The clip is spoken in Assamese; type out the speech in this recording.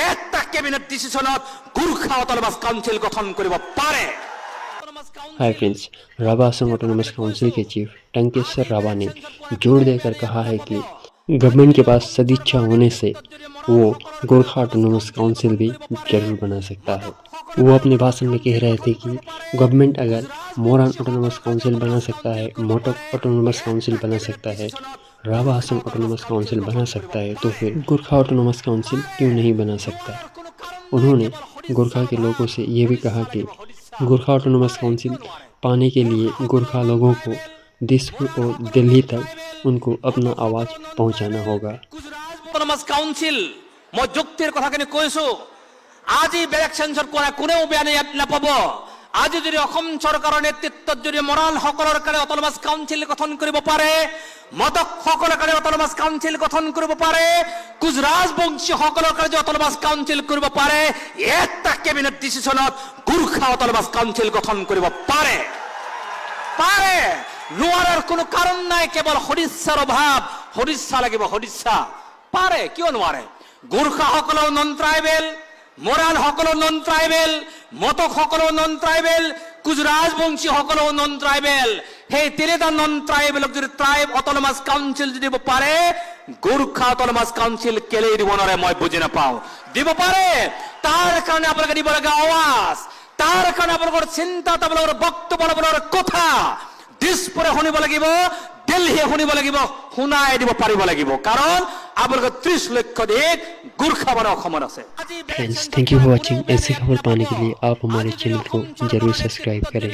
এটা কেবিনেট ডিসিশনত গোৰ্খা অটোনমাস কাউন্সিল গঠন কৰিব পাৰে। Hi friends, Rabha Assam autonomous council के चीफ टंकेश्वर राभा ने जोर देकर कहा है कि गवर्नमेंट के पास सदिच्छा होने से वो गोरखा ऑटोनॉमस काउंसिल भी जरूर बना सकता है। वो अपने भाषण में कह रहे थे कि गवर्नमेंट अगर मोरन ऑटोनॉमस काउंसिल बना सकता है, मोटक ऑटोनॉमस काउंसिल बना सकता है, राभा असम ऑटोनॉमस काउंसिल बना सकता है, तो फिर गोरखा ऑटोनॉमस काउंसिल क्यों नहीं बना सकता। उन्होंने गोरखा के लोगों से ये भी कहा कि गोरखा ऑटोनॉमस काउंसिल पाने के लिए गोरखा लोगों को दिसपुर और दिल्ली तक उनको अपना आवाज पहुंचाना होगा। অটোনমাস কাউন্সিল মই যুক্তিৰ কথাখিনি কৈছো। আজি বেলেগ সেন্সৰ কোনেও বেয়া নাপাব। আজি যদি অসম চৰকাৰৰ নেতৃত্বত যদি মৰাণ সকলৰ কাৰণে অটোনমাস কাউন্সিল গঠন কৰিব পাৰে, মদক সকলৰ কাৰণে অটোনমাস কাউন্সিল গঠন কৰিব পাৰে, গুজৰাজ বংশী সকলৰ কাৰণে অটোনমাস কাউন্সিল কৰিব পাৰে, এটা কেবিনেট ডিসিশনত গোৰ্খা অটোনমাস কাউন্সিল গঠন কৰিব পাৰে। নোৱাৰাৰ কোনো কাৰণ নাই, কেৱল সদিচ্ছাৰ অভাৱ। সদিচ্ছা লাগিব, সদিচ্ছা। পাৰে, কিয় নোৱাৰে? গোৰ্খা সকলো নন ট্ৰাইবেল, মোৰাণ সকলো নন ট্ৰাইবেল, মটক সকলো নন ট্ৰাইবেল, গুজৰাজ বংশী সকলো নন ট্ৰাইবেল। সেই তিনিটা নন ট্ৰাইবেলক যদি ট্ৰাইব অটোনমাস কাউন্সিল দিব পাৰে, গোৰ্খা অটোনমাস কাউন্সিল কেলে দিব নোৱাৰে মই বুজি নাপাওঁ। দিব পাৰে, তাৰ কাৰণে আপোনালোকে দিব লাগে আৱাজ, তাৰ কাৰণে আপোনালোকৰ চিন্তা, আপোনালোকৰ বক্তব্য, আপোনালোকৰ কথা দিছপুৰে শুনিব লাগিব, দিল্লীয়ে শুনিব লাগিব, শুনাই দিব পাৰিব লাগিব। কাৰণ আপোনালোকৰ 30 লক্ষাধিক গোৰ্খা মানুহ অসমত আছে। Friends, thank you for watching. ऐसी खबर पाने के लिए आप हमारे चैनल को जरूर सब्सक्राइब करें।